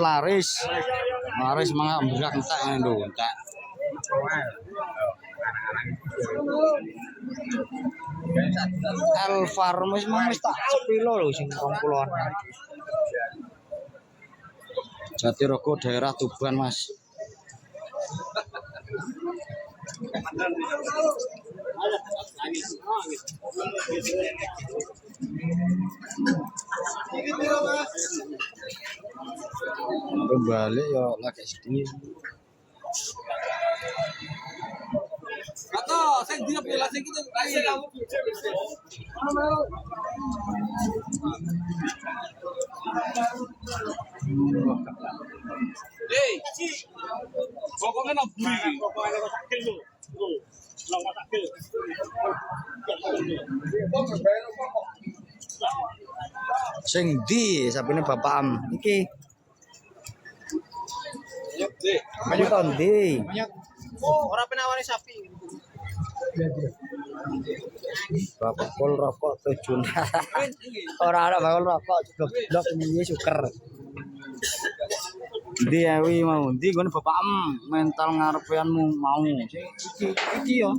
laris. Laris mangga berak entek lho, entek. El Farm wis tak sepilo lho sing 20-an. Jatirogo daerah Tuban, Mas. Kembali ya lagi sedih. Atau saya dia pilih sing gitu kasih kamu. Hei, pokoknya nak buri, pokoknya nak sakit tu, nak sakit. Sing ndi sapine Bapak Am iki? Banyak tahun ndi? Orang penawari sapi. Bapak pol rokok tujuan. Ora ada bakal rokok blok ini suker. Ndi awi mau ndi gone Bapak Am mental ngarepeanmu mau. Iki yo.